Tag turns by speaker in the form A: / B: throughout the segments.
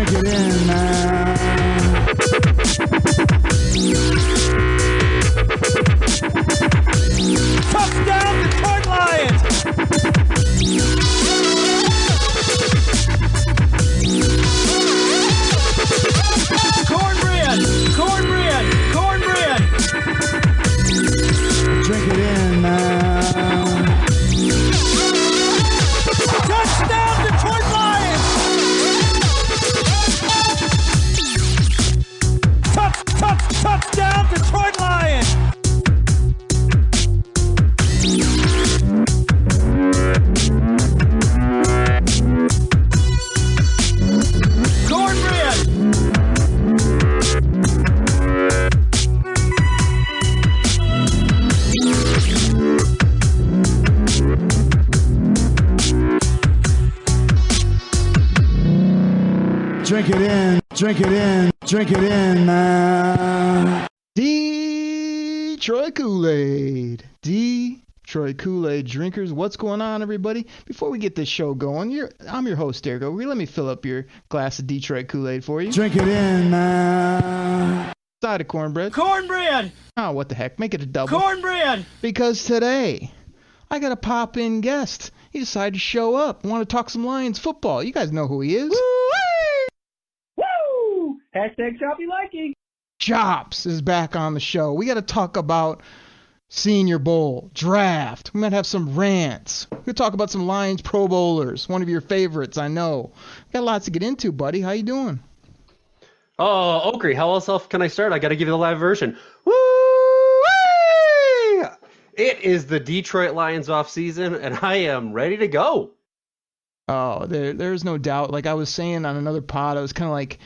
A: Drink it in, man. Touchdown, Detroit Lions! Cornbread! Cornbread! Cornbread! Drink it in, man. Touchdown, Detroit Lions! Touchdown, Detroit Lions! Cornbread! Drink it in, drink it in, drink it in, man.
B: Detroit Koolaid. Detroit Koolaid drinkers. What's going on, everybody? Before we get this show going, I'm your host, Derek. Let me fill up your glass of Detroit Koolaid for you.
A: Drink it in, man.
B: Side of cornbread.
A: Cornbread!
B: Oh, what the heck? Make it a double.
A: Cornbread!
B: Because today, I got a pop-in guest. He decided to show up. Want to talk some Lions football. You guys know who he is.
C: Woo! Hashtag choppy liking.
B: Chops is back on the show. We got to talk about Senior Bowl, draft. We might have some rants. We'll talk about some Lions Pro Bowlers, one of your favorites, I know. Got lots to get into, buddy. How you doing?
D: Oh, Okri, how else can I start? I got to give you the live version. Woo! It is the Detroit Lions off season, and I am ready to go.
B: Oh, there's no doubt. Like I was saying on another pod, I was kind of like,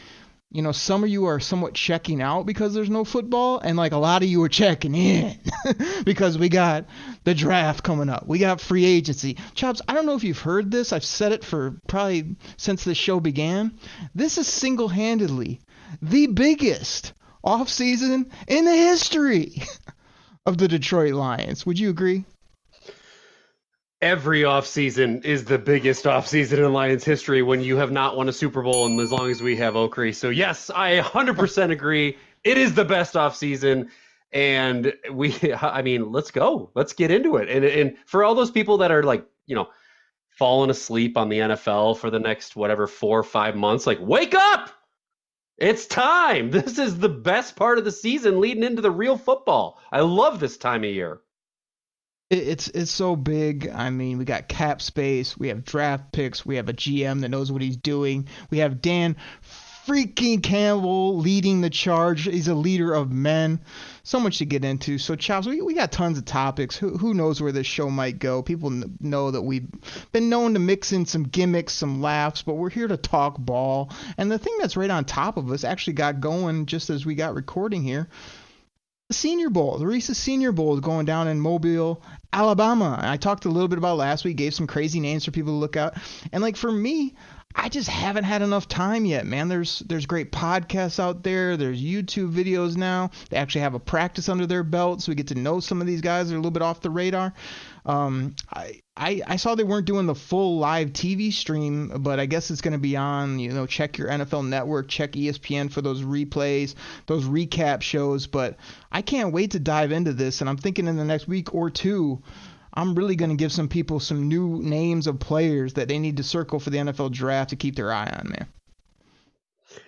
B: you know, some of you are somewhat checking out because there's no football, and like a lot of you are checking in because we got the draft coming up. We got free agency. Chops, I don't know if you've heard this. I've said it for probably since the show began. This is single-handedly the biggest offseason in the history of the Detroit Lions. Would you agree?
D: Every offseason is the biggest offseason in Lions history when you have not won a Super Bowl and as long as we have Okri. So, yes, I 100% agree. It is the best offseason. And let's go. Let's get into it. And for all those people that are like, you know, falling asleep on the NFL for the next, 4 or 5 months, like, wake up! It's time. This is the best part of the season leading into the real football. I love this time of year.
B: It's so big. I mean, we got cap space. We have draft picks. We have a GM that knows what he's doing. We have Dan freaking Campbell leading the charge. He's a leader of men. So much to get into. So, Chops, we got tons of topics. Who knows where this show might go? People know that we've been known to mix in some gimmicks, some laughs, but we're here to talk ball. And the thing that's right on top of us actually got going just as we got recording here. The Senior Bowl, the Reese's Senior Bowl is going down in Mobile, Alabama. I talked a little bit about last week, gave some crazy names for people to look out. And like for me, I just haven't had enough time yet, man. There's great podcasts out there. There's YouTube videos now. They actually have a practice under their belt, so we get to know some of these guys that are a little bit off the radar. I saw they weren't doing the full live TV stream, but I guess it's going to be on, you know, check your NFL Network, check ESPN for those replays, those recap shows. But I can't wait to dive into this, and I'm thinking in the next week or two, I'm really going to give some people some new names of players that they need to circle for the NFL draft to keep their eye on, man.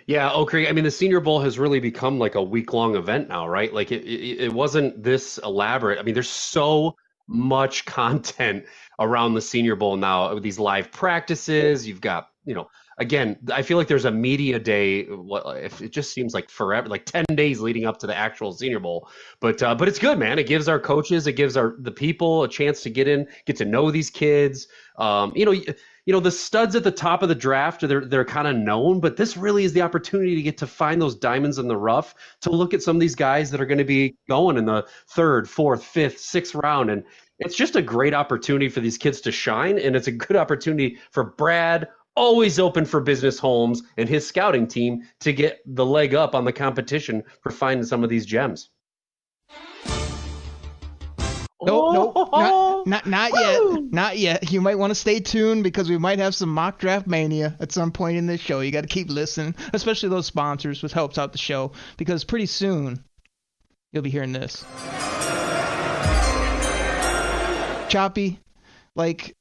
D: Yeah, Okri, I mean, the Senior Bowl has really become like a week-long event now, right? Like it wasn't this elaborate. I mean, there's so much content around the Senior Bowl now with these live practices. You've got, you know, again, I feel like there's a media day. If it just seems like forever, like 10 days leading up to the actual Senior Bowl. But it's good, man. It gives our coaches, it gives the people a chance to get to know these kids. You know, the studs at the top of the draft, they're kind of known, but this really is the opportunity to get to find those diamonds in the rough, to look at some of these guys that are going to be going in the 3rd, 4th, 5th, 6th round. And it's just a great opportunity for these kids to shine. And it's a good opportunity for Brad, always open for business Holmes, and his scouting team to get the leg up on the competition for finding some of these gems.
B: Nope, not yet. Not yet. You might want to stay tuned because we might have some mock draft mania at some point in this show. You got to keep listening, especially those sponsors, which helps out the show, because pretty soon you'll be hearing this. Choppy, like,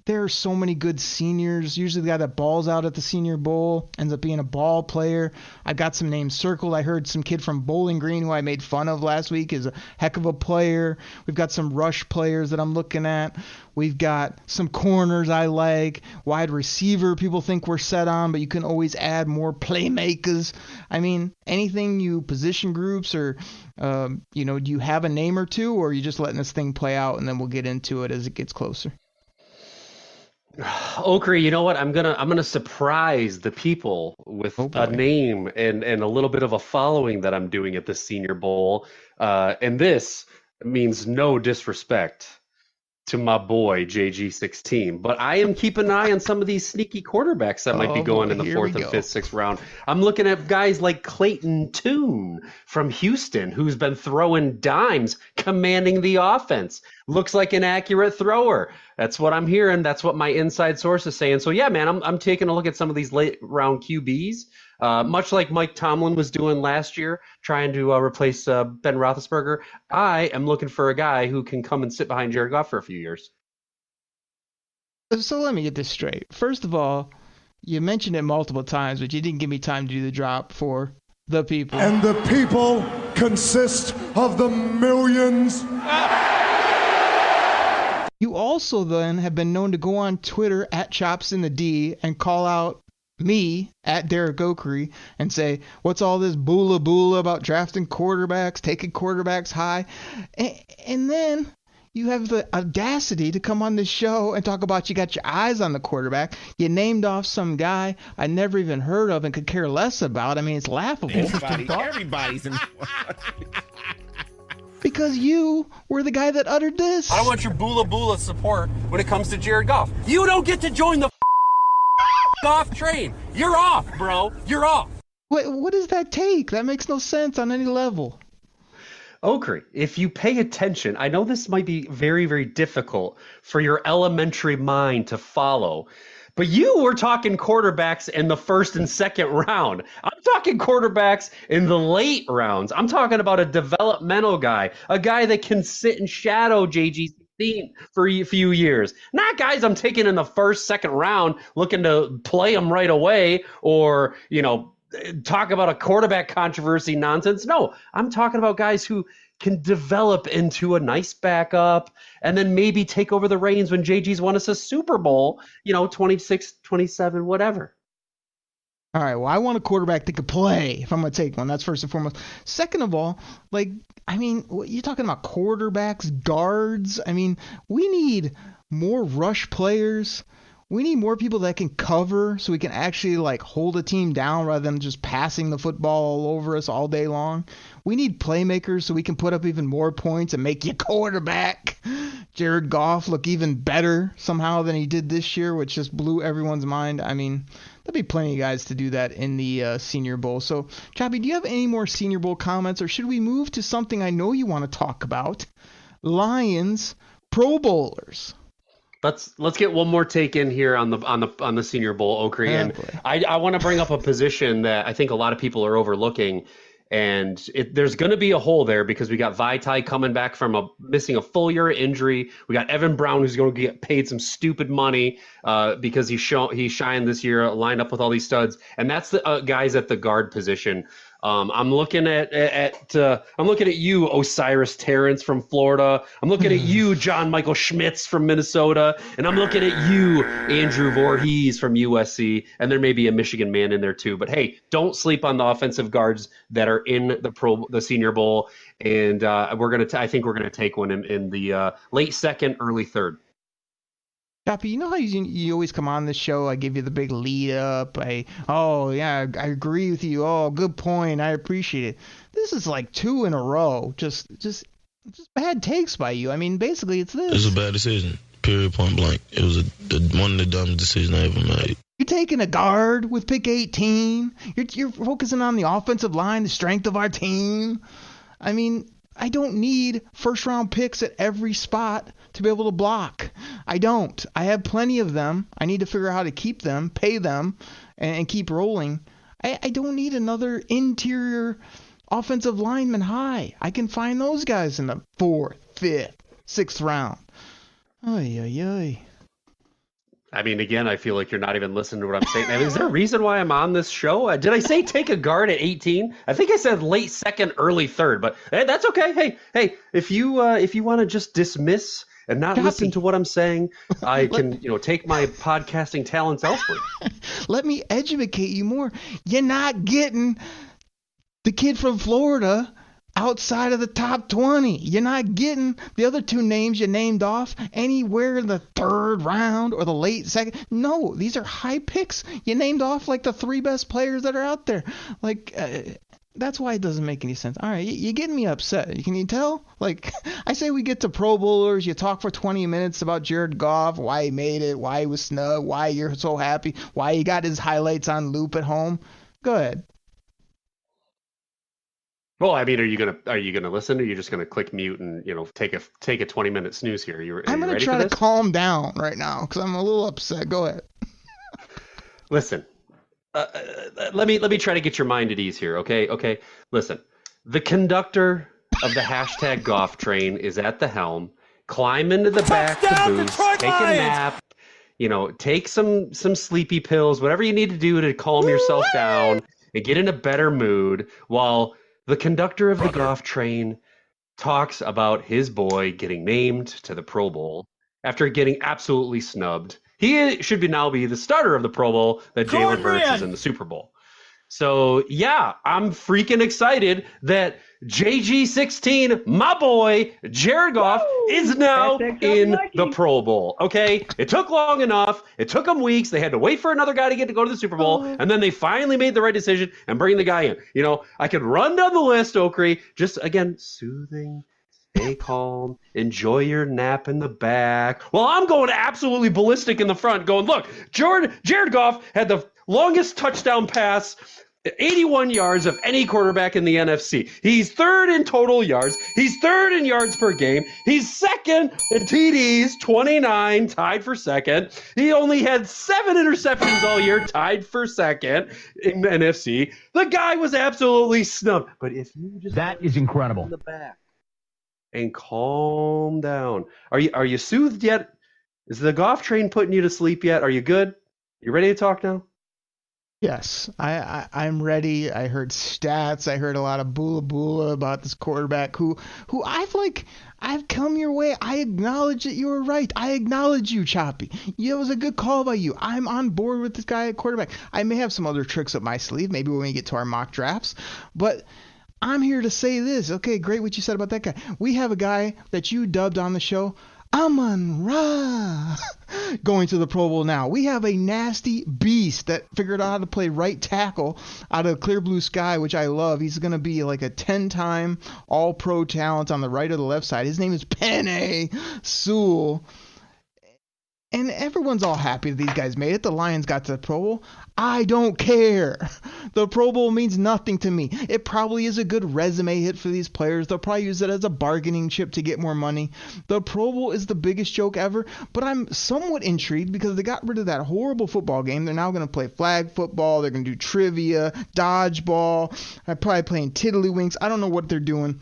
B: there are so many good seniors. Usually the guy that balls out at the Senior Bowl ends up being a ball player. I've got some names circled. I heard some kid from Bowling Green who I made fun of last week is a heck of a player. We've got some rush players that I'm looking at. We've got some corners I like. Wide receiver people think we're set on, but you can always add more playmakers. I mean, anything you position groups or, do you have a name or two, or are you just letting this thing play out and then we'll get into it as it gets closer?
D: Okri, you know what? I'm gonna surprise the people with a name and a little bit of a following that I'm doing at the Senior Bowl. And this means no disrespect to my boy JG16, but I am keeping an eye on some of these sneaky quarterbacks that might be going in the 4th and 5th, 6th round. I'm looking at guys like Clayton Tune from Houston, who's been throwing dimes, commanding the offense. Looks like an accurate thrower. That's what I'm hearing. That's what my inside source is saying. So yeah, man, I'm taking a look at some of these late round QBs. Much like Mike Tomlin was doing last year, trying to replace Ben Roethlisberger, I am looking for a guy who can come and sit behind Jared Goff for a few years.
B: So let me get this straight. First of all, you mentioned it multiple times, but you didn't give me time to do the drop for the people.
A: And the people consist of the millions.
B: You also then have been known to go on Twitter at ChopsInTheD and call out me at Derek Okri and say, what's all this boola about drafting quarterbacks, taking quarterbacks high? And then you have the audacity to come on this show and talk about you got your eyes on the quarterback. You named off some guy I never even heard of and could care less about. I mean, it's laughable.
E: Everybody's in.
B: Because you were the guy that uttered this.
F: I don't want your boola support when it comes to Jared Goff. You don't get to join the Goff train. You're off, bro. You're off.
B: What does that take? That makes no sense on any level.
D: Okri, if you pay attention, I know this might be very, very difficult for your elementary mind to follow, but you were talking quarterbacks in the 1st and 2nd round. I'm talking quarterbacks in the late rounds. I'm talking about a developmental guy, a guy that can sit and shadow JG16 for a few years. Not guys I'm taking in the 1st, 2nd round looking to play them right away or, talk about a quarterback controversy nonsense. No, I'm talking about guys who can develop into a nice backup and then maybe take over the reins when JG's won us a Super Bowl, 26, 27, whatever.
B: All right, well, I want a quarterback that could play if I'm going to take one. That's first and foremost. Second of all, you're talking about quarterbacks, guards. I mean, we need more rush players. We need more people that can cover so we can actually hold a team down rather than just passing the football all over us all day long. We need playmakers so we can put up even more points and make your quarterback, Jared Goff, look even better somehow than he did this year, which just blew everyone's mind. I mean, there'll be plenty of guys to do that in the Senior Bowl. So, Choppy, do you have any more Senior Bowl comments, or should we move to something I know you want to talk about? Lions Pro Bowlers.
D: Let's get one more take in here on the Senior Bowl, Okri. And I want to bring up a position that I think a lot of people are overlooking. And there's going to be a hole there because we got Vaitai coming back from missing a full year of injury. We got Evan Brown, who's going to get paid some stupid money because he shined this year, lined up with all these studs. And that's the guys at the guard position. I'm looking at you, Osiris Terrence from Florida. I'm looking at you, John Michael Schmitz from Minnesota, and I'm looking at you, Andrew Voorhees from USC, and there may be a Michigan man in there too. But hey, don't sleep on the offensive guards that are in the Senior Bowl, and I think we're gonna take one in the late 2nd, early 3rd.
B: Choppy, you know how you always come on this show, I give you the big lead up, I agree with you, good point, I appreciate it. This is 2 in a row, just bad takes by you. I mean, basically it's this.
E: It was a bad decision, period, point blank. It was one of the dumbest decisions I ever made.
B: You're taking a guard with pick 18, you're focusing on the offensive line, the strength of our team. I mean, I don't need first round picks at every spot to be able to block. I don't. I have plenty of them. I need to figure out how to keep them, pay them, and keep rolling. I don't need another interior offensive lineman high. I can find those guys in the 4th, 5th, 6th round. Ay, ay, ay.
D: I mean, again, I feel like you're not even listening to what I'm saying. I mean, is there a reason why I'm on this show? Did I say take a guard at 18? I think I said late second, early third, but that's okay. Hey, if you want to just dismiss and not listen to what I'm saying, I can, take my podcasting talents elsewhere.
B: Let me educate you more. You're not getting the kid from Florida outside of the top 20. You're not getting the other 2 names you named off anywhere in the 3rd round or the late 2nd. No, these are high picks. You named off like the 3 best players that are out there. That's why it doesn't make any sense. All right, you're getting me upset. Can you tell? I say we get to Pro Bowlers. You talk for 20 minutes about Jared Goff, why he made it, why he was snubbed, why you're so happy, why he got his highlights on loop at home. Go ahead.
D: Well, I mean, are you gonna listen, or are you just gonna click mute and take a 20-minute snooze here?
B: I'm gonna try to calm down right now because I'm a little upset. Go ahead.
D: Listen, let me try to get your mind at ease here. Okay. Listen, the conductor of the hashtag Goff train is at the helm. Climb into the back of the booth, take a nap. Take some sleepy pills, whatever you need to do to calm yourself down and get in a better mood while the conductor of the Goff train talks about his boy getting named to the Pro Bowl after getting absolutely snubbed. He should now be the starter of the Pro Bowl that Jalen Hurts is in the Super Bowl. So, yeah, I'm freaking excited that JG16, my boy, Jared Goff, is now in the Pro Bowl, okay? It took long enough. It took them weeks. They had to wait for another guy to go to the Super Bowl, and then they finally made the right decision and bring the guy in. I could run down the list, Oakrey, just, again, soothing, stay calm, enjoy your nap in the back. Well, I'm going absolutely ballistic in the front, going, look, Jared Goff had the longest touchdown pass, 81 yards of any quarterback in the NFC. He's 3rd in total yards. He's 3rd in yards per game. He's 2nd in TDs, 29, tied for 2nd. He only had 7 interceptions all year, tied for 2nd in the NFC. The guy was absolutely snubbed. But if you just
G: that is incredible.
D: In the back and calm down. Are you soothed yet? Is the Goff train putting you to sleep yet? Are you good? You ready to talk now?
B: Yes, I'm ready. I heard stats. I heard a lot of bula about this quarterback who I've come your way. I acknowledge that you were right. I acknowledge you, Choppy. It was a good call by you. I'm on board with this guy at quarterback. I may have some other tricks up my sleeve, maybe when we get to our mock drafts, but I'm here to say this. Okay, great what you said about that guy. We have a guy that you dubbed on the show, Amon-Ra, going to the Pro Bowl now. We have a nasty beast that figured out how to play right tackle out of clear blue sky, which I love. He's going to be like a 10-time all-pro talent on the right or the left side. His name is Penei Sewell. And everyone's all happy that these guys made it. The Lions got to the Pro Bowl. I don't care. The Pro Bowl means nothing to me. It probably is a good resume hit for these players. They'll probably use it as a bargaining chip to get more money. The Pro Bowl is the biggest joke ever, but I'm somewhat intrigued because they got rid of that horrible football game. They're now going to play flag football. They're going to do trivia, dodgeball. They're probably playing tiddlywinks. I don't know what they're doing.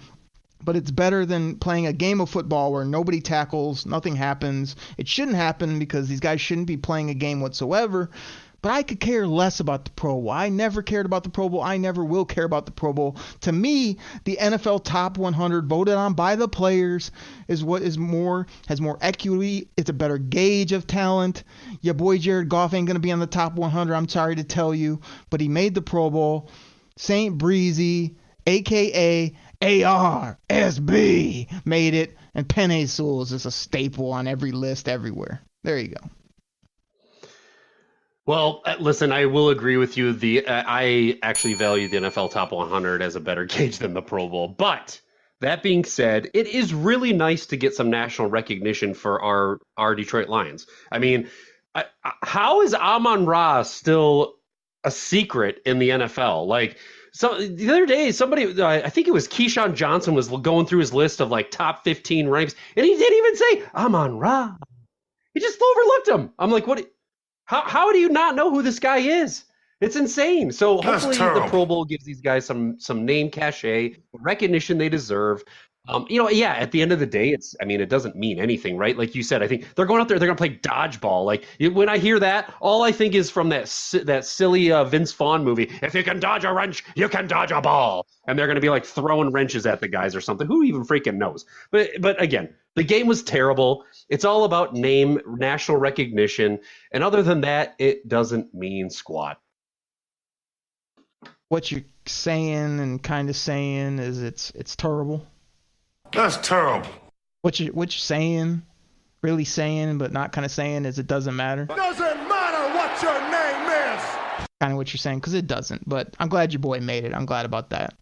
B: But it's better than playing a game of football where nobody tackles, nothing happens. It shouldn't happen because these guys shouldn't be playing a game whatsoever. But I could care less about the Pro Bowl. I never cared about the Pro Bowl. I never will care about the Pro Bowl. To me, the NFL Top 100 voted on by the players is what has more equity. It's a better gauge of talent. Your boy Jared Goff ain't going to be on the Top 100, I'm sorry to tell you. But he made the Pro Bowl. Saint Breezy, a.k.a. ARSB, made it, and Penei Sewell is just a staple on every list everywhere. There you go.
D: Well, listen, I will agree with you. I actually value the NFL Top 100 as a better gauge than the Pro Bowl. But that being said, it is really nice to get some national recognition for our Detroit Lions. I mean, how is Amon-Ra still a secret in the NFL? Like, So the other day, somebody, I think it was Keyshawn Johnson, was going through his list of like top 15 ranks, and he didn't even say, I'm on Ra. He just overlooked him. I'm like, what? How do you not know who this guy is? It's insane. So hopefully the Pro Bowl gives these guys some name cachet, recognition they deserve. At the end of the day, it doesn't mean anything, right? Like you said, I think they're going out there, they're going to play dodgeball. Like when I hear that, all I think is from that silly Vince Vaughn movie. If you can dodge a wrench, you can dodge a ball. And they're going to be like throwing wrenches at the guys or something. Who even freaking knows? But again, the game was terrible. It's all about name, national recognition. And other than that, it doesn't mean squat.
B: What you're saying and kind of saying is it's terrible.
G: That's terrible.
B: What you're saying, really saying, but not kind of saying is it doesn't matter.
G: Doesn't matter what your name is.
B: Kind of what you're saying, because it doesn't. But I'm glad your boy made it. I'm glad about that.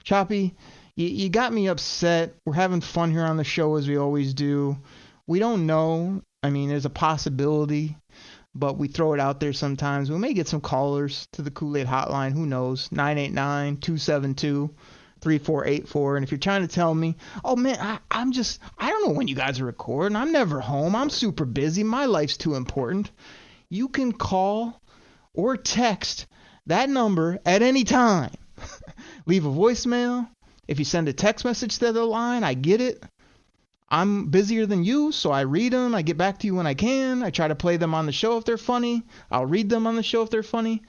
B: Choppy, you got me upset. We're having fun here on the show as we always do. We don't know. There's a possibility, but we throw it out there sometimes. We may get some callers to the Kool-Aid hotline. Who knows? 989-272-3484. And if you're trying to tell me, oh man, I don't know when you guys are recording. I'm never home. I'm super busy. My life's too important. You can call or text that number at any time. Leave a voicemail. If you send a text message to the line, I get it. I'm busier than you, so I read them. I get back to you when I can. I try to play them on the show if they're funny. I'll read them on the show if they're funny.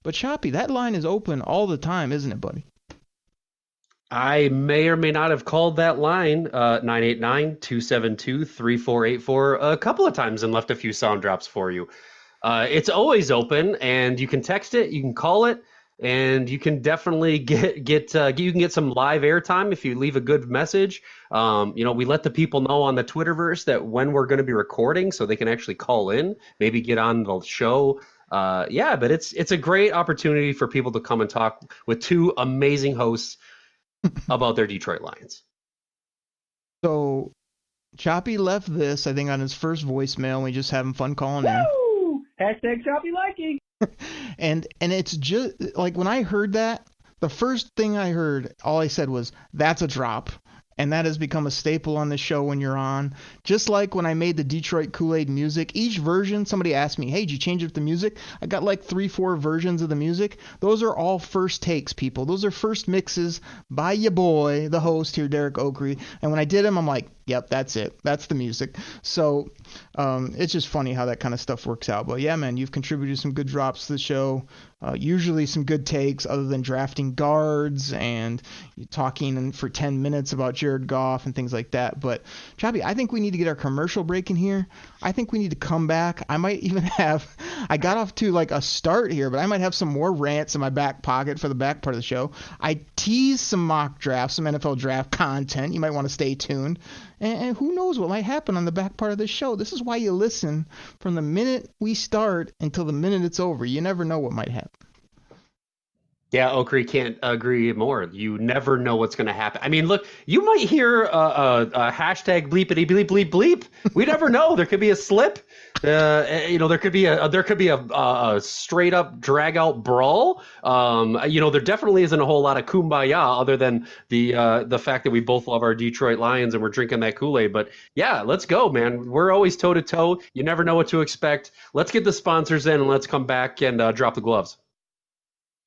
B: But Choppy, that line is open all the time, isn't it, buddy?
D: I may or may not have called that line, 989-272-3484, a couple of times and left a few sound drops for you. It's always open, and you can text it, you can call it, and you can definitely get some live airtime if you leave a good message. We let the people know on the Twitterverse that when we're going to be recording, so they can actually call in, maybe get on the show. But it's a great opportunity for people to come and talk with two amazing hosts about their Detroit Lions.
B: So Choppy left this, I think, on his first voicemail, and we just having fun calling in.
C: Woo! Hashtag Choppy liking.
B: And it's just like when I heard that, the first thing I heard, all I said was, that's a drop. And that has become a staple on the show when you're on. Just like when I made the Detroit Koolaid music, each version, somebody asked me, hey, did you change up the music? I got like 3-4 versions of the music. Those are all first takes, people. Those are first mixes by your boy, the host here, Derek Oakrey. And when I did them, I'm like, yep, that's it. That's the music. So it's just funny how that kind of stuff works out. But yeah, man, you've contributed some good drops to the show. Usually some good takes other than drafting guards and talking for 10 minutes about Jared Goff and things like that. But Choppy, I think we need to get our commercial break in here. I think we need to come back. I might even I got off to like a start here, but I might have some more rants in my back pocket for the back part of the show. I tease some mock drafts, some NFL draft content. You might want to stay tuned. And who knows what might happen on the back part of the show. This is why you listen from the minute we start until the minute it's over. You never know what might happen.
D: Yeah, Oakrey can't agree more. You never know what's going to happen. Look, you might hear a hashtag bleepity bleep bleep bleep. We never know. There could be a slip. There could be a straight up drag out brawl. There definitely isn't a whole lot of kumbaya other than the fact that we both love our Detroit Lions and we're drinking that Kool-Aid. But yeah, let's go, man. We're always toe to toe. You never know what to expect. Let's get the sponsors in and let's come back and drop the gloves.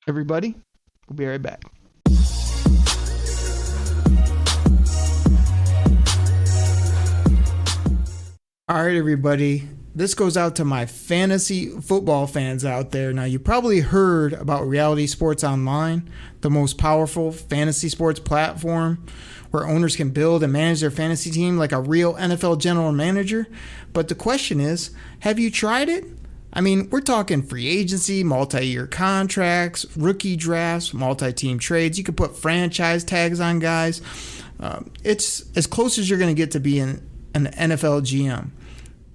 B: Everybody, we'll be right back. All right, everybody. This goes out to my fantasy football fans out there. Now, you probably heard about Reality Sports Online, the most powerful fantasy sports platform where owners can build and manage their fantasy team like a real NFL general manager. But the question is, have you tried it? We're talking free agency, multi-year contracts, rookie drafts, multi-team trades. You can put franchise tags on guys. It's as close as you're going to get to being an NFL GM.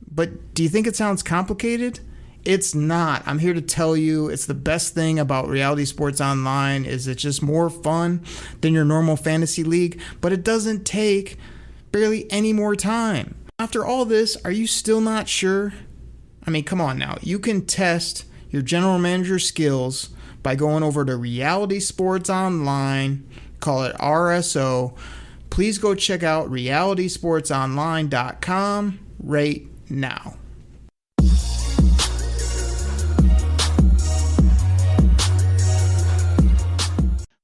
B: But do you think it sounds complicated? It's not. I'm here to tell you it's the best thing about Reality Sports Online is it's just more fun than your normal fantasy league, but it doesn't take barely any more time. After all this, are you still not sure? Come on now. You can test your general manager skills by going over to Reality Sports Online, call it RSO. Please go check out realitysportsonline.com right now.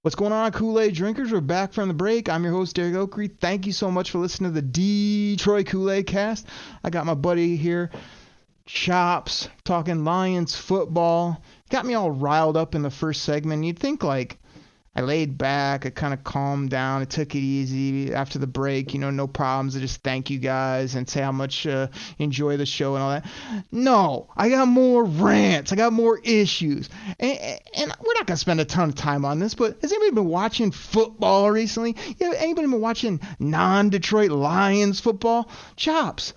B: What's going on, Kool-Aid drinkers? We're back from the break. I'm your host, Derek Oakley. Thank you so much for listening to the Detroit Koolaid Cast. I got my buddy here, Chops, talking Lions football. Got me all riled up in the first segment. You'd think, like, I laid back, I kind of calmed down, I took it easy after the break, no problems. I just thank you guys and say how much enjoy the show and all that. No, I got more rants, I got more issues, and we're not gonna spend a ton of time on this. But has anybody been watching football recently? Yeah, anybody been watching non-Detroit Lions football? Chops,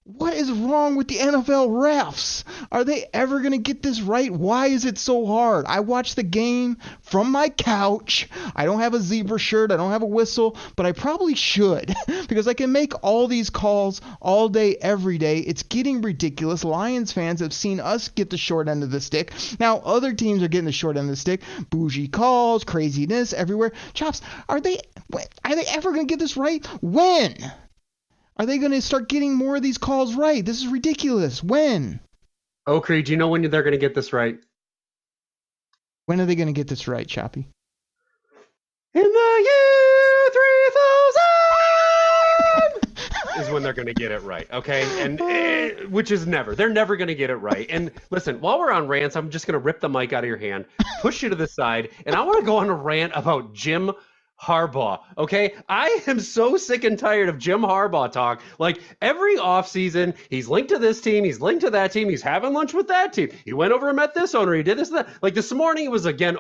B: what is wrong with the NFL refs? Are they ever going to get this right? Why is it so hard? I watch the game from my couch. I don't have a zebra shirt. I don't have a whistle, but I probably should because I can make all these calls all day, every day. It's getting ridiculous. Lions fans have seen us get the short end of the stick. Now other teams are getting the short end of the stick. Bougie calls, craziness everywhere. Chops, are they ever going to get this right? When? Are they going to start getting more of these calls right? This is ridiculous. When?
D: Oakley, do you know when they're going to get this right?
B: When are they going to get this right, Choppy?
D: In the year 3000 is when they're going to get it right, okay? And which is never. They're never going to get it right. And listen, while we're on rants, I'm just going to rip the mic out of your hand, push you to the side, and I want to go on a rant about Jim Harbaugh, okay? I am so sick and tired of Jim Harbaugh talk. Like, every offseason, he's linked to this team, he's linked to that team, he's having lunch with that team. He went over and met this owner, he did this and that. Like, this morning, it was again,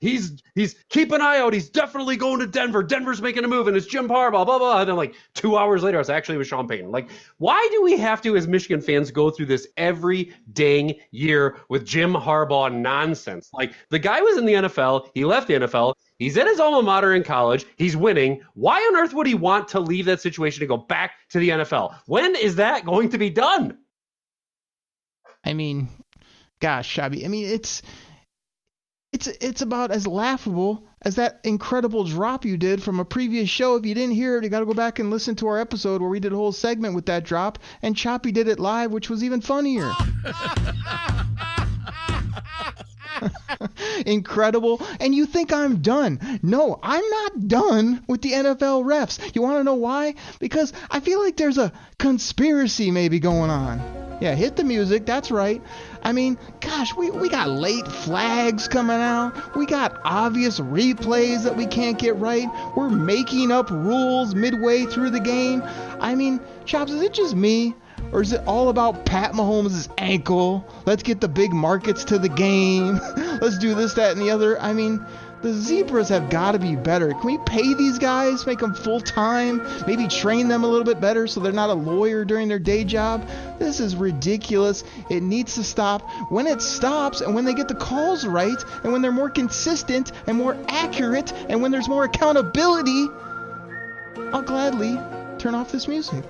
D: he's keep an eye out, he's definitely going to Denver. Denver's making a move, and it's Jim Harbaugh, blah, blah. And then, like, 2 hours later, I was actually with Sean Payton. Like, why do we have to, as Michigan fans, go through this every dang year with Jim Harbaugh nonsense? Like, the guy was in the NFL, he left the NFL, he's at his alma mater in college. He's winning. Why on earth would he want to leave that situation to go back to the NFL? When is that going to be done?
B: I mean, gosh, Shabby. I mean, it's about as laughable as that incredible drop you did from a previous show. If you didn't hear it, you got to go back and listen to our episode where we did a whole segment with that drop, and Choppy did it live, which was even funnier. Incredible. And you think I'm done? No, I'm not done with the NFL refs. You want to know why? Because I feel like there's a conspiracy maybe going on. Yeah, hit the music. That's right. I mean, gosh, we got late flags coming out. We got obvious replays that we can't get right. We're making up rules midway through the game. I mean, Chops, is it just me? Or is it all about Pat Mahomes' ankle? Let's get the big markets to the game. Let's do this, that, and the other. I mean, the Zebras have got to be better. Can we pay these guys, make them full-time, maybe train them a little bit better so they're not a lawyer during their day job? This is ridiculous. It needs to stop. When it stops and when they get the calls right and when they're more consistent and more accurate and when there's more accountability, I'll gladly turn off this music.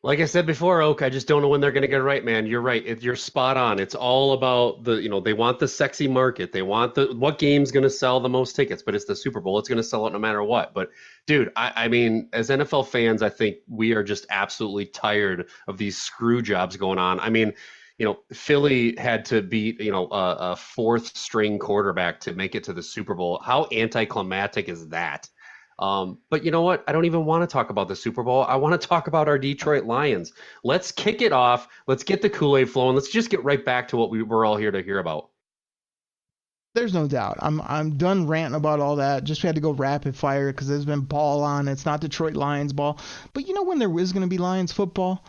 D: Like I said before, Oak, I just don't know when they're going to get it right, man. You're right. You're spot on. It's all about they want the sexy market. They want what game's going to sell the most tickets, but it's the Super Bowl. It's going to sell it no matter what. But, dude, I mean, as NFL fans, I think we are just absolutely tired of these screw jobs going on. I mean, Philly had to beat, a fourth string quarterback to make it to the Super Bowl. How anticlimactic is that? But you know what? I don't even want to talk about the Super Bowl. I want to talk about our Detroit Lions. Let's kick it off. Let's get the Kool-Aid flowing. Let's just get right back to what we're all here to hear about.
B: There's no doubt. I'm done ranting about all that. Just had to go rapid fire because there's been ball on. It's not Detroit Lions ball. But you know when there is going to be Lions football?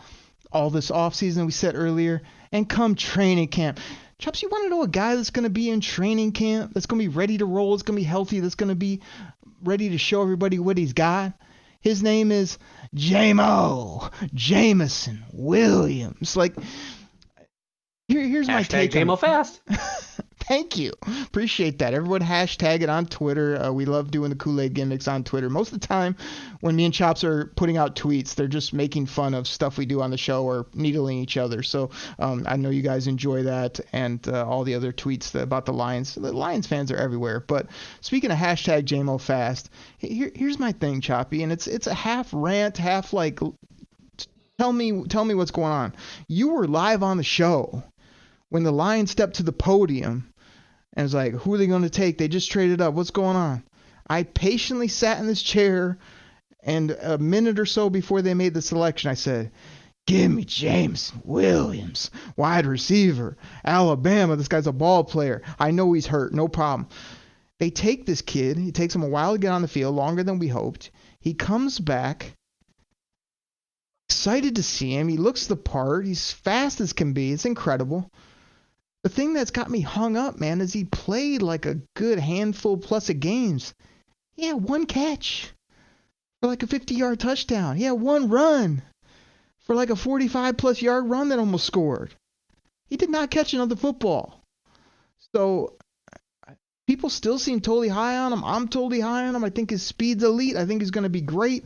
B: All this offseason we said earlier. And come training camp. Chops, you want to know a guy that's going to be in training camp, that's going to be ready to roll, that's going to be healthy, that's going to be ready to show everybody what he's got? His name is Jameson Williams. Like, here's my take.
D: JMO fast.
B: Thank you. Appreciate that. Everyone hashtag it on Twitter. We love doing the Kool-Aid gimmicks on Twitter. Most of the time when me and Chops are putting out tweets, they're just making fun of stuff we do on the show or needling each other. So I know you guys enjoy that and all the other tweets about the Lions. The Lions fans are everywhere. But speaking of hashtag JMOFast, here's my thing, Choppy, and it's a half rant, half like tell me what's going on. You were live on the show when the Lions stepped to the podium and was like, who are they going to take? They just traded up. What's going on? I patiently sat in this chair, and a minute or so before they made the selection, I said, give me James Williams, wide receiver, Alabama. This guy's a ball player. I know he's hurt. No problem. They take this kid. It takes him a while to get on the field, longer than we hoped. He comes back, excited to see him. He looks the part. He's fast as can be. It's incredible. The thing that's got me hung up, man, is he played like a good handful plus of games. He had one catch for like a 50-yard touchdown. He had one run for like a 45-plus yard run that almost scored. He did not catch another football. So people still seem totally high on him. I'm totally high on him. I think his speed's elite. I think he's going to be great.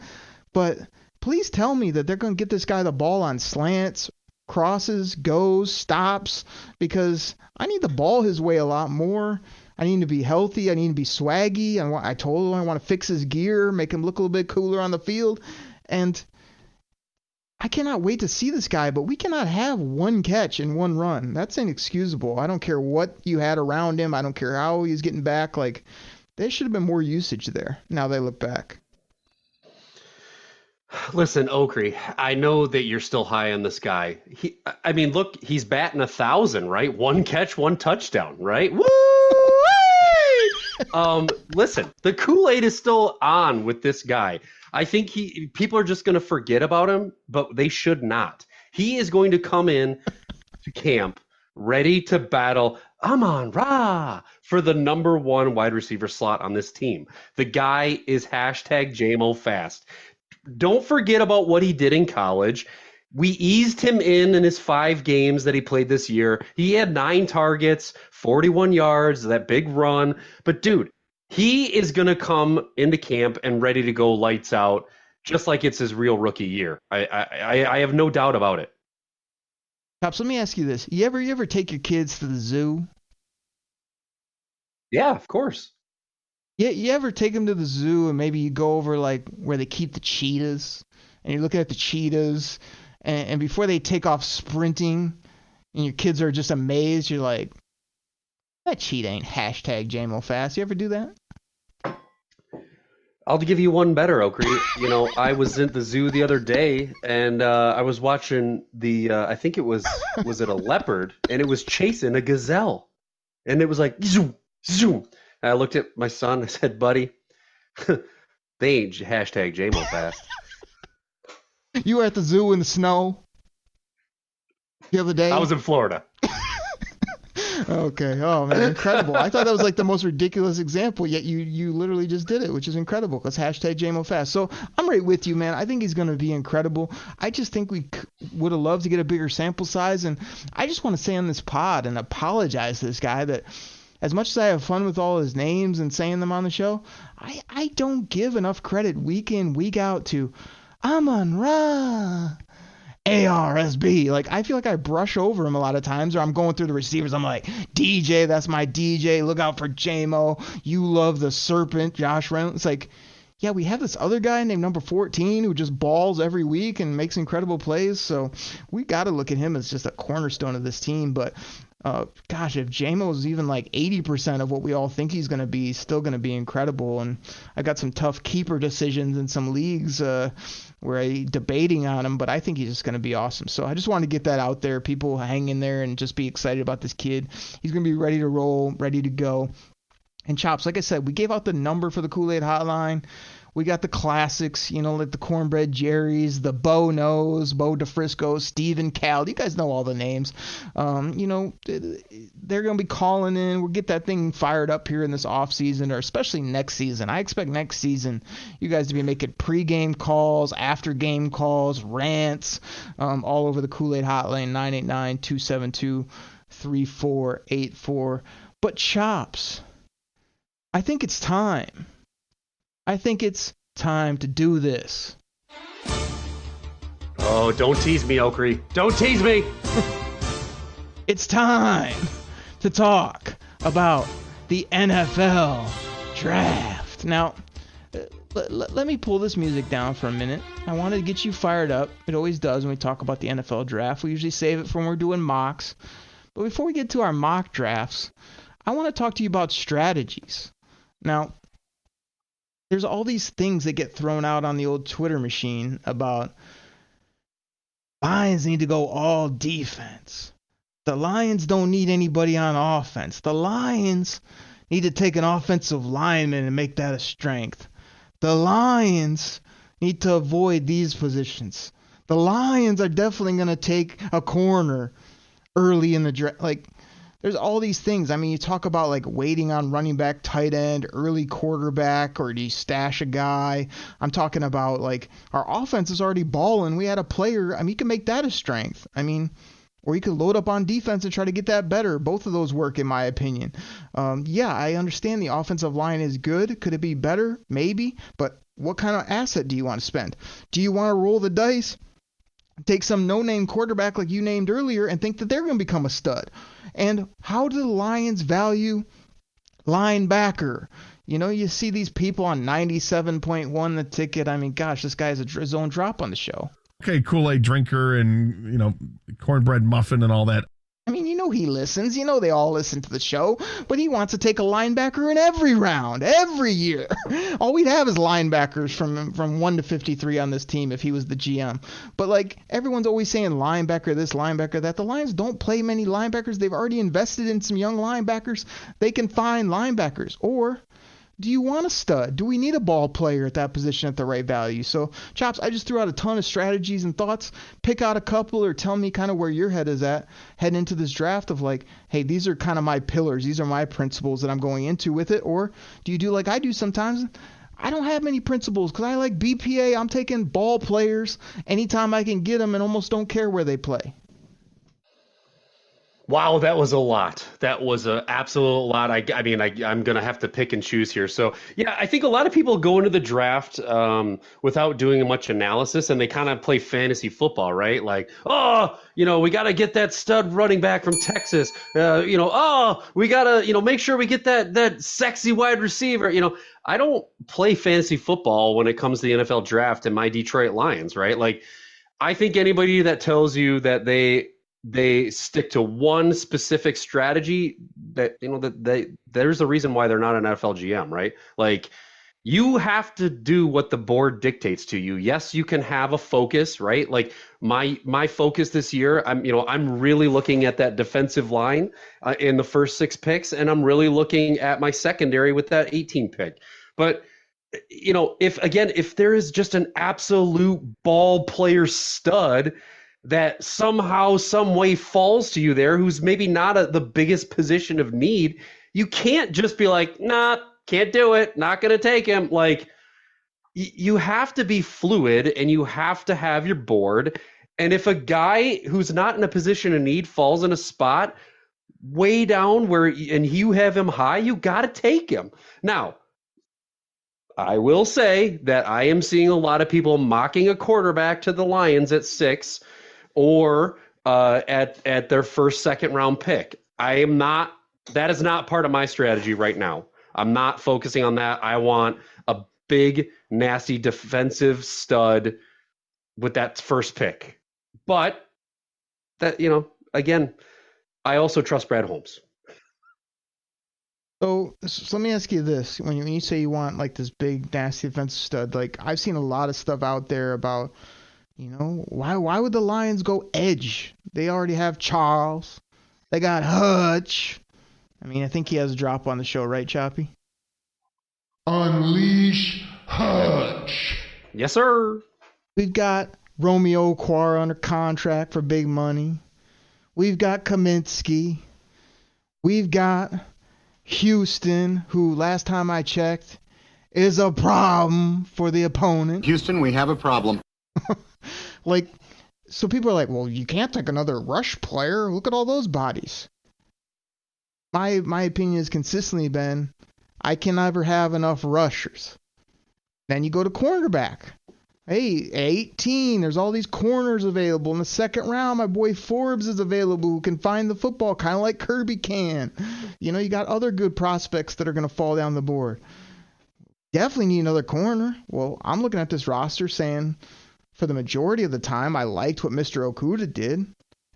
B: But please tell me that they're going to get this guy the ball on slants, crosses, goes, stops, because I need the ball his way a lot more. I need to be healthy. I need to be swaggy. I told him I want to fix his gear, make him look a little bit cooler on the field. And I cannot wait to see this guy, but we cannot have one catch and one run. That's inexcusable. I don't care what you had around him. I don't care how he's getting back. Like, there should have been more usage there. Now they look back.
D: Listen, Okrie, I know that you're still high on this guy. Look, he's batting 1,000, right? One catch, one touchdown, right? Woo! Listen, the Kool-Aid is still on with this guy. I think people are just going to forget about him, but they should not. He is going to come in to camp ready to battle Amon-Ra for the number one wide receiver slot on this team. The guy is hashtag JMOFast. Don't forget about what he did in college. We eased him in his 5 games that he played this year. He had 9 targets, 41 yards, that big run. But, dude, he is going to come into camp and ready to go lights out, just like it's his real rookie year. I have no doubt about it.
B: Pops, let me ask you this. You ever take your kids to the zoo?
D: Yeah, of course.
B: Yeah, you ever take them to the zoo and maybe you go over like where they keep the cheetahs and you're looking at the cheetahs and before they take off sprinting and your kids are just amazed, you're like, that cheetah ain't hashtag JMOFast. You ever do that?
D: I'll give you one better, Okrie. I was in the zoo the other day and I was watching I think it was it a leopard, and it was chasing a gazelle. And it was like, zoom, zoom. I looked at my son. I said, buddy, they ain't hashtag JMOFast.
B: You were at the zoo in the snow the other day?
D: I was in Florida.
B: Okay. Oh, man. Incredible. I thought that was like the most ridiculous example, yet you literally just did it, which is incredible because hashtag JMOFast. So I'm right with you, man. I think he's going to be incredible. I just think we would have loved to get a bigger sample size. And I just want to say on this pod and apologize to this guy that as much as I have fun with all his names and saying them on the show, I don't give enough credit week in, week out to Amon-Ra, ARSB. Like, I feel like I brush over him a lot of times, or I'm going through the receivers. I'm like, DJ, that's my DJ. Look out for JMO. You love the Serpent, Josh Reynolds. It's like, yeah, we have this other guy named number 14 who just balls every week and makes incredible plays. So we got to look at him as just a cornerstone of this team. But gosh, if JMO is even like 80% of what we all think he's going to be, he's still going to be incredible. And I got some tough keeper decisions in some leagues where I'm debating on him, but I think he's just going to be awesome. So I just want to get that out there. People hang in there and just be excited about this kid. He's going to be ready to roll, ready to go. And Chops, like I said, we gave out the number for the Kool-Aid hotline. We got the classics, like the Cornbread Jerry's, the Bo Knows, Bo DeFrisco, Steven Cal. You guys know all the names. They're going to be calling in. We'll get that thing fired up here in this offseason, or especially next season. I expect next season you guys to be making pregame calls, after-game calls, rants, all over the Kool-Aid hotline, 989-272-3484. But Chops, I think it's time. I think it's time to do this.
D: Oh, don't tease me, Oakley. Don't tease me.
B: It's time to talk about the NFL draft. Now, let me pull this music down for a minute. I wanted to get you fired up. It always does when we talk about the NFL draft. We usually save it for when we're doing mocks. But before we get to our mock drafts, I want to talk to you about strategies. Now, there's all these things that get thrown out on the old Twitter machine about Lions need to go all defense. The Lions don't need anybody on offense. The Lions need to take an offensive lineman and make that a strength. The Lions need to avoid these positions. The Lions are definitely going to take a corner early in the draft. Like, there's all these things. I mean, you talk about like waiting on running back, tight end, early quarterback, or do you stash a guy? I'm talking about like our offense is already balling. We had a player. I mean, you can make that a strength. I mean, or you could load up on defense and try to get that better. Both of those work, in my opinion. Yeah, I understand the offensive line is good. Could it be better? Maybe. But what kind of asset do you want to spend? Do you want to roll the dice, take some no-name quarterback like you named earlier, and think that they're going to become a stud? And how do the Lions value linebacker? You know, you see these people on 97.1 the ticket. I mean, gosh, this guy has his own drop on the show.
H: Okay, Kool-Aid drinker and, you know, cornbread muffin and all that.
B: I mean, you know he listens. You know they all listen to the show. But he wants to take a linebacker in every round, every year. All we'd have is linebackers from 1 to 53 on this team if he was the GM. But, like, everyone's always saying linebacker this, linebacker that. The Lions don't play many linebackers. They've already invested in some young linebackers. They can find linebackers. Or do you want a stud? Do we need a ball player at that position at the right value? So, Chops, I just threw out a ton of strategies and thoughts. Pick out a couple or tell me kind of where your head is at heading into this draft of like, hey, these are kind of my pillars. These are my principles that I'm going into with it. Or do you do like I do sometimes? I don't have many principles because I like BPA. I'm taking ball players anytime I can get them and almost don't care where they play.
D: Wow, that was a lot. That was an absolute lot. I mean, I'm going to have to pick and choose here. So, yeah, I think a lot of people go into the draft without doing much analysis, and they kind of play fantasy football, right? Like, oh, you know, we got to get that stud running back from Texas. You know, oh, we got to, you know, make sure we get that sexy wide receiver. You know, I don't play fantasy football when it comes to the NFL draft and my Detroit Lions, right? Like, I think anybody that tells you that they stick to one specific strategy, that, you know, that there's a reason why they're not an NFL GM, right? Like, you have to do what the board dictates to you. Yes, you can have a focus, right? Like my focus this year, I'm really looking at that defensive line in the first 6 picks, and I'm really looking at my secondary with that 18 pick. But you know, if there is just an absolute ball player stud that somehow, some way falls to you there, who's maybe not the biggest position of need, you can't just be like, nah, can't do it, not going to take him. Like, you have to be fluid and you have to have your board. And if a guy who's not in a position of need falls in a spot way down and you have him high, you got to take him. Now, I will say that I am seeing a lot of people mocking a quarterback to the Lions at 6 or at their first, second round pick. That is not part of my strategy right now. I'm not focusing on that. I want a big, nasty defensive stud with that first pick. But that, you know, again, I also trust Brad Holmes.
B: So let me ask you this. When you say you want like this big, nasty defensive stud, like I've seen a lot of stuff out there about, you know, why would the Lions go edge? They already have Charles. They got Hutch. I mean, I think he has a drop on the show, right, Choppy?
G: Unleash Hutch.
D: Yes, sir.
B: We've got Romeo Okwara under contract for big money. We've got Kaminsky. We've got Houston, who last time I checked is a problem for the opponent.
I: Houston, we have a problem.
B: Like, so people are like, well, you can't take another rush player. Look at all those bodies. my opinion has consistently been, I can never have enough rushers. Then you go to cornerback. Hey, at 18, there's all these corners available. In the second round, my boy Forbes is available who can find the football, kind of like Kirby can. You know, you got other good prospects that are going to fall down the board. Definitely need another corner. Well, I'm looking at this roster saying, for the majority of the time, I liked what Mr. Okuda did.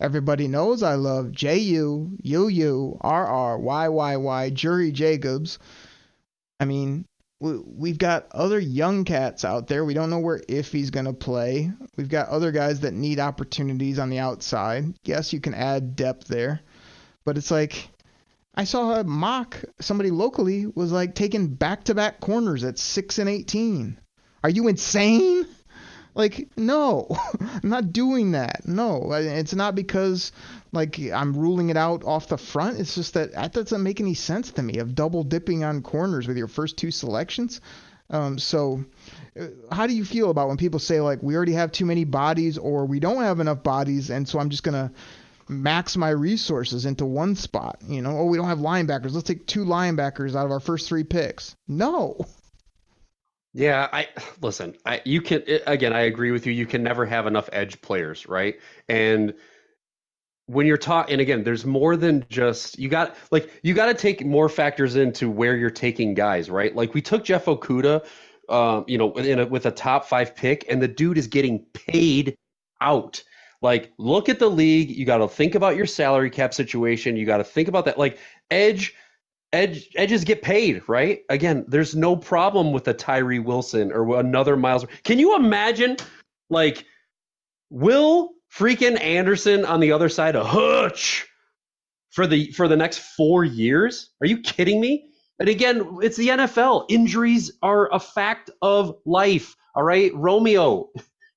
B: Everybody knows I love J.U., U.U., R.R., Y.Y.Y., Jury Jacobs. I mean, we've got other young cats out there. We don't know where Iffy's going to play. We've got other guys that need opportunities on the outside. Yes, you can add depth there. But it's like, I saw a mock, somebody locally was like taking back-to-back corners at 6 and 18. Are you insane? Like, no, I'm not doing that. No, it's not because, like, I'm ruling it out off the front. It's just that doesn't make any sense to me, of double dipping on corners with your first two selections. So how do you feel about when people say, like, we already have too many bodies or we don't have enough bodies, and so I'm just going to max my resources into one spot? You know, oh, we don't have linebackers. Let's take 2 linebackers out of our first 3 picks. No.
D: Yeah, I agree with you. You can never have enough edge players, right? And when you're talking, and again, there's more than just, you got to take more factors into where you're taking guys, right? Like, we took Jeff Okuda, with a top 5 pick, and the dude is getting paid out. Like, look at the league. You got to think about your salary cap situation. You got to think about that. Like, edges get paid, right? Again, there's no problem with a Tyree Wilson or another Miles. Can you imagine, like, Will freaking Anderson on the other side of Hutch for the next 4 years? Are you kidding me? And again, it's the NFL. Injuries are a fact of life. All right, Romeo,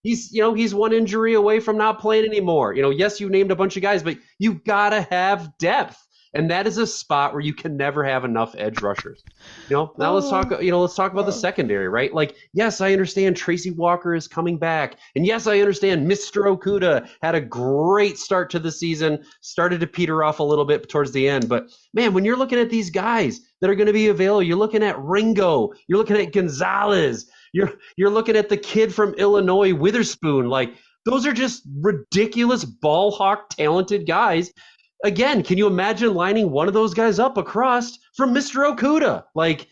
D: he's one injury away from not playing anymore. Yes, you named a bunch of guys, but you gotta have depth. And that is a spot where you can never have enough edge rushers. Now let's talk about the secondary, right? Like, yes, I understand Tracy Walker is coming back. And yes, I understand Mr. Okuda had a great start to the season, started to peter off a little bit towards the end. But man, when you're looking at these guys that are going to be available, you're looking at Ringo, you're looking at Gonzalez, you're looking at the kid from Illinois, Witherspoon. Like, those are just ridiculous ball hawk talented guys. Again, can you imagine lining one of those guys up across from Mr. Okuda? Like,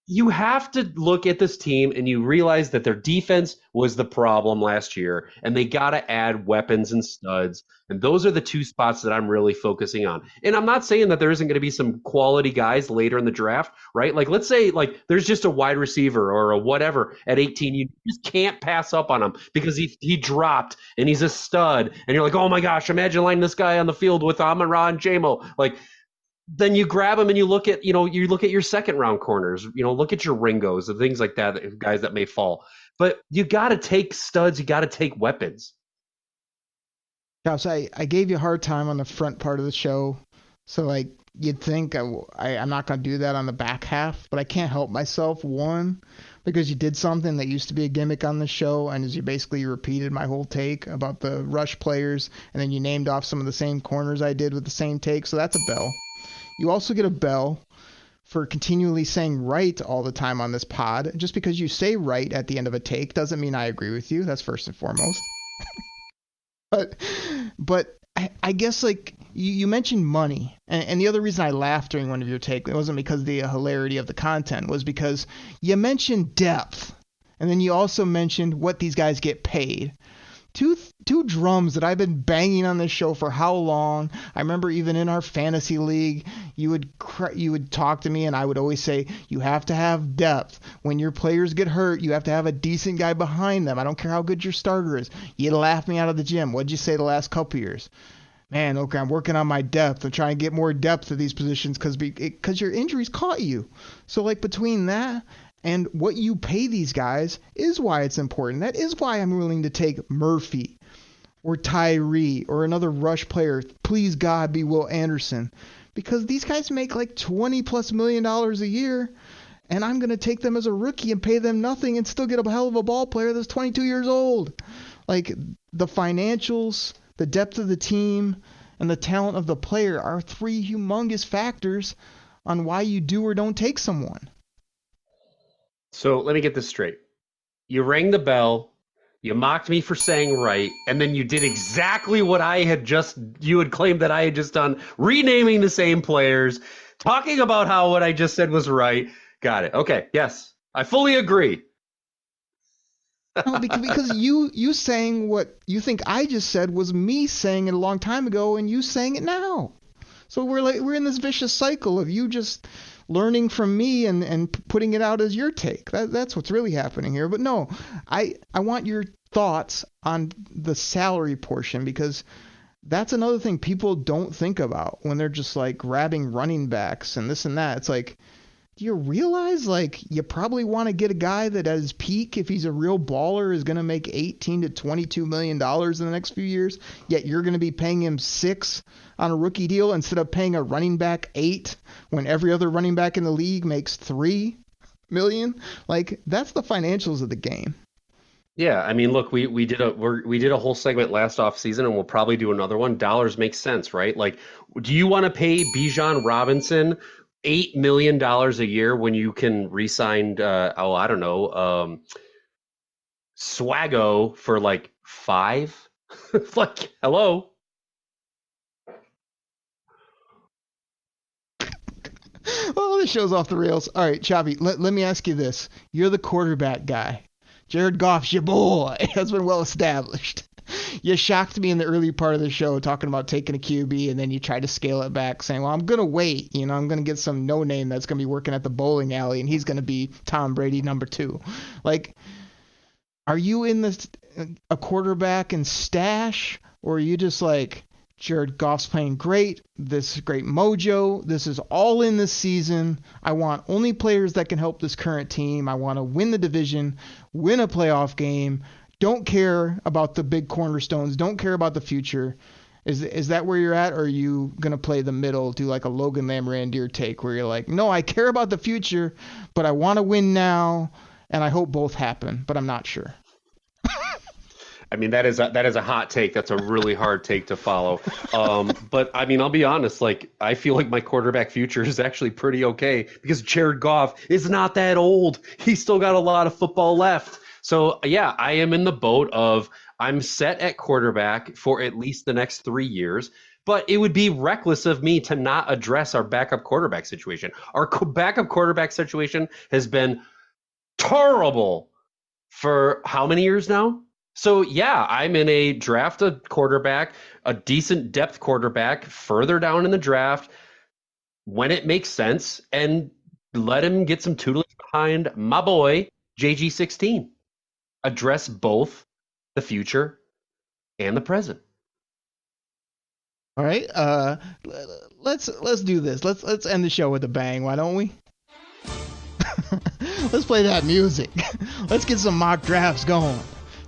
D: you have to look at this team and you realize that their defense was the problem last year, and they got to add weapons and studs. And those are the 2 spots that I'm really focusing on. And I'm not saying that there isn't going to be some quality guys later in the draft, right? Like, let's say, like, there's just a wide receiver or a whatever at 18. You just can't pass up on him because he dropped and he's a stud. And you're like, oh my gosh, imagine lining this guy on the field with Amon-Ra and J-Mo. Like, then you grab them and you look at your second round corners, look at your Ringos and things like that, guys that may fall. But you got to take studs. You got to take weapons.
B: Josh, I gave you a hard time on the front part of the show. So, like, you'd think I'm not going to do that on the back half, but I can't help myself. One, because you did something that used to be a gimmick on the show, and as you basically repeated my whole take about the rush players, and then you named off some of the same corners I did with the same take. So that's a bell. You also get a bell for continually saying right all the time on this pod. Just because you say right at the end of a take doesn't mean I agree with you. That's first and foremost. But I guess, like, you mentioned money. And the other reason I laughed during one of your takes, it wasn't because of the hilarity of the content, was because you mentioned depth. And then you also mentioned what these guys get paid. Two drums that I've been banging on this show for how long. I remember even in our fantasy league, you would talk to me and I would always say, you have to have depth. When your players get hurt, you have to have a decent guy behind them. I don't care how good your starter is. You'd laugh me out of the gym. What'd you say the last couple years? Man, okay, I'm working on my depth. I'm trying to get more depth at these positions because your injuries caught you. So, like, between that and what you pay these guys is why it's important. That is why I'm willing to take Murphy or Tyree or another rush player. Please, God, be Will Anderson. Because these guys make like $20+ million a year, and I'm going to take them as a rookie and pay them nothing and still get a hell of a ball player that's 22 years old. Like, the financials, the depth of the team, and the talent of the player are three humongous factors on why you do or don't take someone.
D: So let me get this straight. You rang the bell, you mocked me for saying right, and then you did exactly what you had claimed that I had just done, renaming the same players, talking about how what I just said was right. Got it. Okay, yes, I fully agree.
B: No, because you saying what you think I just said was me saying it a long time ago, and you saying it now. So we're in this vicious cycle of you just learning from me and putting it out as your take. That's what's really happening here. But no, I want your thoughts on the salary portion, because that's another thing people don't think about when they're just like grabbing running backs and this and that. It's like, do you realize, like, you probably want to get a guy that at his peak, if he's a real baller, is going to make $18 to $22 million in the next few years, yet you're going to be paying him $6 on a rookie deal instead of paying a running back $8 when every other running back in the league makes $3 million? Like, that's the financials of the game.
D: Yeah, I mean, look, we did a whole segment last off season, and we'll probably do another one. Dollars make sense, right? Like, do you want to pay Bijan Robinson $8 million a year when you can re-sign, Swaggo for like $5? Like, hello.
B: Oh, this show's off the rails. All right, Choppy, let me ask you this. You're the quarterback guy. Jared Goff's your boy. That's been well established. You shocked me in the early part of the show talking about taking a QB, and then you tried to scale it back saying, well, I'm going to wait. I'm going to get some no-name that's going to be working at the bowling alley, and he's going to be Tom Brady number 2. Like, are you in a quarterback and stash, or are you just like, Jared Goff's playing great, this is great mojo, this is all in this season, I want only players that can help this current team, I want to win the division, win a playoff game, don't care about the big cornerstones, don't care about the future? Is that where you're at, or are you going to play the middle, do like a Logan Lamb-Randier take where you're like, no, I care about the future, but I want to win now, and I hope both happen, but I'm not sure?
D: I mean, that is a hot take. That's a really hard take to follow. But I mean, I'll be honest. Like, I feel like my quarterback future is actually pretty okay because Jared Goff is not that old. He's still got a lot of football left. So yeah, I am in the boat of I'm set at quarterback for at least the next 3 years. But it would be reckless of me to not address our backup quarterback situation. Our backup quarterback situation has been terrible for how many years now? So, yeah, I'm in a draft a quarterback, a decent depth quarterback further down in the draft when it makes sense, and let him get some tutelage behind my boy, JG16. Address both the future and the present.
B: All right, let's do this. Let's end the show with a bang, why don't we? Let's play that music. Let's get some mock drafts going.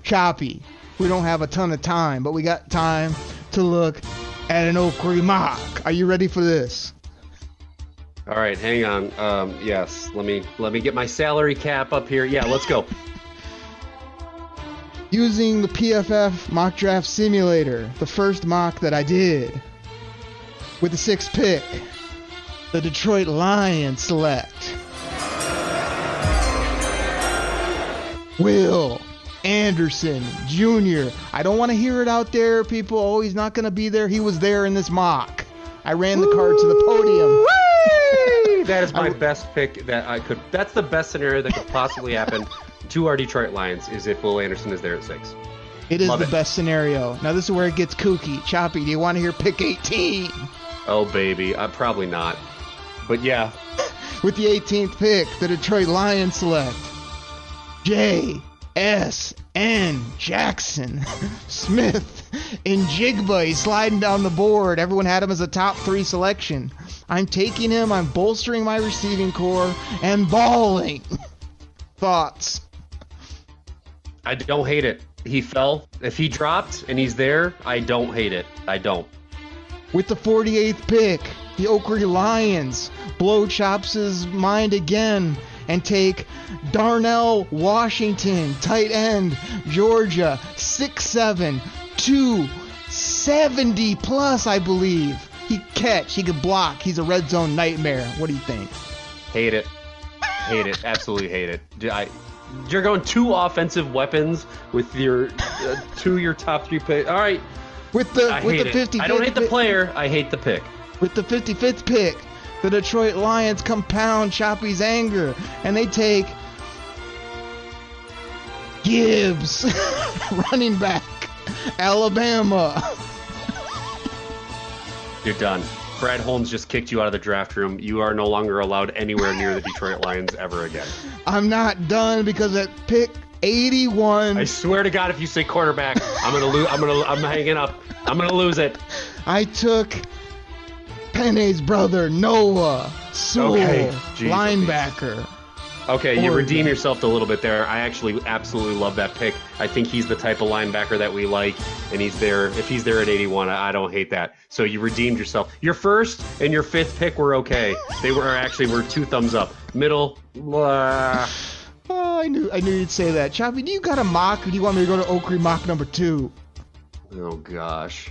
B: Choppy, we don't have a ton of time, but we got time to look at an Oakley mock. Are you ready for this?
D: All right, hang on. Yes, let me get my salary cap up here. Yeah, let's go.
B: Using the PFF mock draft simulator, the first mock that I did, with the 6th pick, the Detroit Lions select Will Anderson Jr. I don't want to hear it out there, people. Oh, he's not going to be there. He was there in this mock. I ran the card to the podium.
D: That is my best pick that I could. That's the best scenario that could possibly happen to our Detroit Lions, is if Will Anderson is there at 6.
B: It is the best scenario. Now this is where it gets kooky. Choppy, do you want to hear pick 18?
D: Oh, baby. Probably not. But yeah.
B: With the 18th pick, the Detroit Lions select J.S.N. Jackson Smith in Jigba. He's sliding down the board. Everyone had him as a top 3 selection. I'm taking him. I'm bolstering my receiving core and balling. Thoughts?
D: I don't hate it. He fell. If he dropped and he's there, I don't hate it. I don't.
B: With the 48th pick, the Oakley Lions blow Chops' mind again and take Darnell Washington, tight end, Georgia, 6'7", 260. 70 plus, I believe. He catch, he could block. He's a red zone nightmare. What do you think?
D: Hate it. Hate it. Absolutely hate it. You're going 2 offensive weapons with your your top 3 picks. All right.
B: With the 55th,
D: I don't hate the player. I hate the pick.
B: With the 55th pick, the Detroit Lions compound Choppy's anger, and they take Gibbs, running back, Alabama.
D: You're done. Brad Holmes just kicked you out of the draft room. You are no longer allowed anywhere near the Detroit Lions ever again.
B: I'm not done because at pick 81,
D: I swear to God, if you say quarterback, I'm gonna lose. I'm hanging up. I'm gonna lose it.
B: I took Penne's brother, Noah Sewell, linebacker.
D: Okay, you redeem yourself a little bit there. I actually absolutely love that pick. I think he's the type of linebacker that we like, and he's there. If he's there at 81, I don't hate that. So you redeemed yourself. Your first and your 5th pick were okay. They were 2 thumbs up. Middle,
B: Oh, I knew you'd say that. Choppy, do you got a mock, or do you want me to go to Oakley mock number 2?
D: Oh gosh.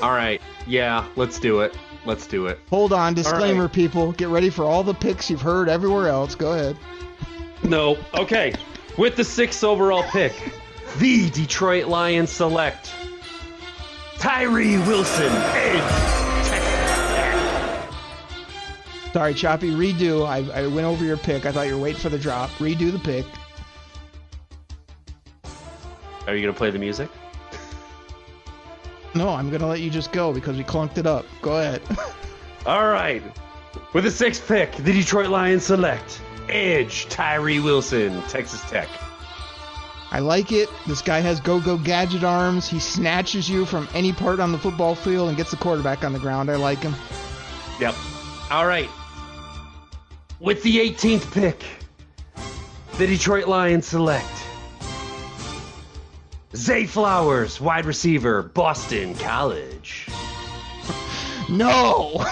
D: All right. Yeah, let's do it. Let's do it.
B: Hold on, disclaimer,
D: right.
B: people. Get ready for all the picks you've heard everywhere else. Go ahead.
D: No. Okay. With the 6th overall pick, the Detroit Lions select Tyree Wilson, edge.
B: Sorry, Choppy, redo. I went over your pick. I thought you were waiting for the drop. Redo the pick.
D: Are you going to play the music?
B: No, I'm going to let you just go because we clunked it up. Go ahead.
D: All right. With the 6th pick, the Detroit Lions select edge Tyree Wilson, Texas Tech.
B: I like it. This guy has go-go gadget arms. He snatches you from any part on the football field and gets the quarterback on the ground. I like him.
D: Yep. All right. With the 18th pick, the Detroit Lions select Zay Flowers, wide receiver, Boston College.
B: No.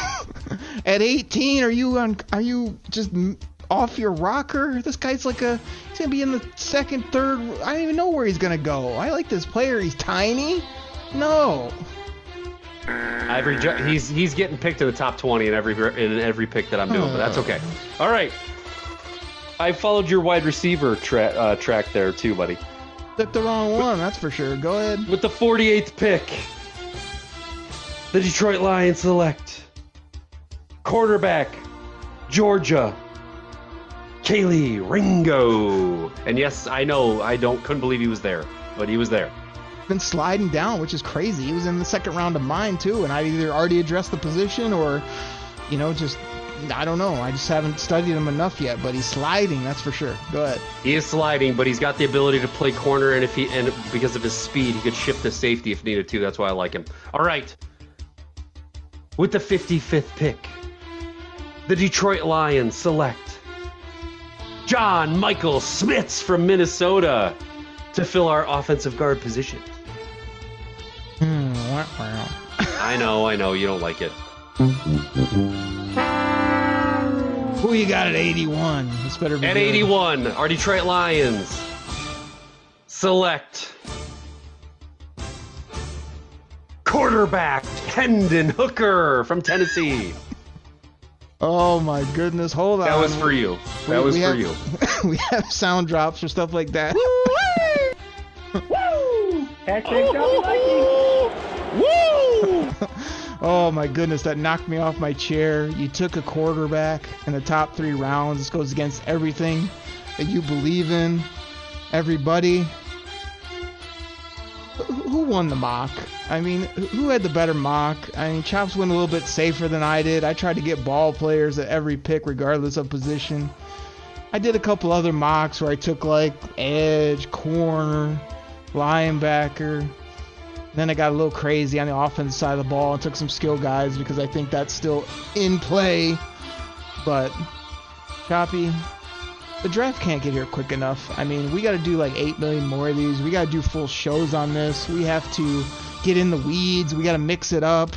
B: At 18, are you just off your rocker? This guy's he's gonna be in the 2nd, 3rd. I don't even know where he's gonna go. I like this player. He's tiny. No.
D: He's getting picked in the top 20 in every pick that I'm doing, but that's okay. All right. I followed your wide receiver track there too, buddy.
B: Took the wrong one, that's for sure. Go ahead.
D: With the 48th pick, the Detroit Lions select quarterback, Georgia, Kaylee Ringo. And yes, I know, couldn't believe he was there, but he was there.
B: Been sliding down, which is crazy. He was in the 2nd round of mine too, and I either already addressed the position or, just, I don't know. I just haven't studied him enough yet, but he's sliding, that's for sure. Go ahead.
D: He is sliding, but he's got the ability to play corner, and because of his speed, he could shift to safety if needed to. That's why I like him. All right. With the 55th pick, the Detroit Lions select John Michael Smits from Minnesota to fill our offensive guard position. I know, you don't like it.
B: Who you got at 81? This better be
D: at
B: good.
D: 81, our Detroit Lions select quarterback Hendon Hooker from Tennessee.
B: Oh my goodness, hold on.
D: That was for you.
B: We have sound drops for stuff like that.
C: Woo! Hashtag Choppy Liking.
B: Woo! Oh my goodness, that knocked me off my chair. You took a quarterback in the top 3 rounds. This goes against everything that you believe in. Everybody. Who won the mock? I mean, who had the better mock? I mean, Chops went a little bit safer than I did. I tried to get ball players at every pick regardless of position. I did a couple other mocks where I took edge, corner, linebacker. Then I got a little crazy on the offensive side of the ball and took some skill guys because I think that's still in play. But, Choppy, the draft can't get here quick enough. I mean, we got to do 8 million more of these. We got to do full shows on this. We have to get in the weeds. We got to mix it up.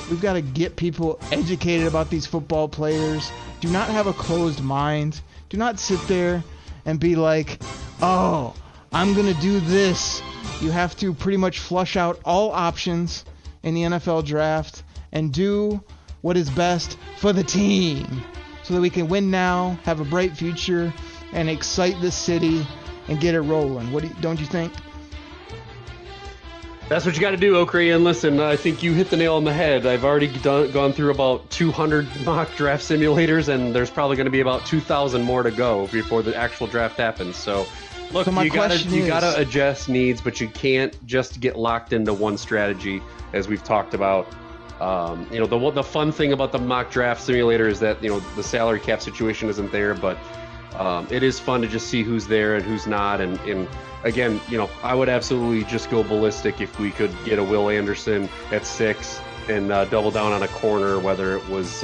B: We've got to get people educated about these football players. Do not have a closed mind. Do not sit there and be like, oh, I'm going to do this. You have to pretty much flush out all options. in the NFL draft and do what is best for the team so that we can win now, have a bright future, and excite the city and get it rolling. Don't you think?
D: That's what you got to do, Okray. And listen, I think you hit the nail on the head. I've already gone through about 200 mock draft simulators, and there's probably going to be about 2,000 more to go before the actual draft happens. So, look, you gotta adjust needs, but you can't just get locked into one strategy, as we've talked about. The fun thing about the mock draft simulator is that the salary cap situation isn't there, but it is fun to just see who's there and who's not. And again, I would absolutely just go ballistic if we could get a Will Anderson at 6 and double down on a corner, whether it was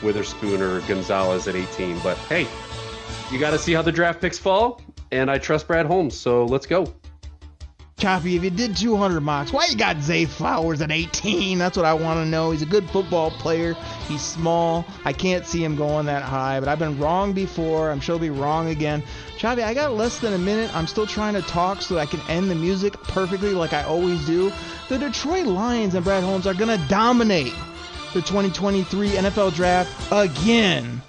D: Witherspoon or Gonzalez at 18. But hey, you got to see how the draft picks fall, and I trust Brad Holmes, so let's go.
B: Choppy, if you did 200 mocks, why you got Zay Flowers at 18? That's what I want to know. He's a good football player. He's small. I can't see him going that high, but I've been wrong before. I'm sure I'll be wrong again. Choppy, I got less than a minute. I'm still trying to talk so that I can end the music perfectly like I always do. The Detroit Lions and Brad Holmes are going to dominate the 2023 NFL Draft again.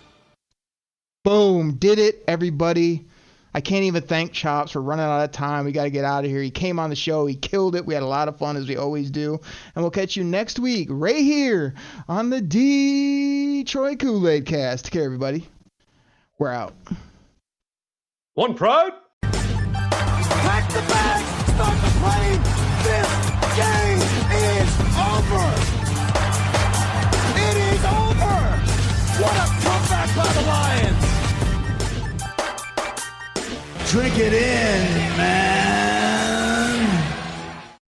B: Boom. Did it, everybody. I can't even thank Chops for running out of time. We got to get out of here. He came on the show. He killed it. We had a lot of fun, as we always do. And we'll catch you next week right here on the Detroit Koolaid Cast. Take care, everybody. We're out.
D: One pride.
A: Pack the bags, start the plane. This game is over. It is over. What a comeback by the Lions. Drink it in, man.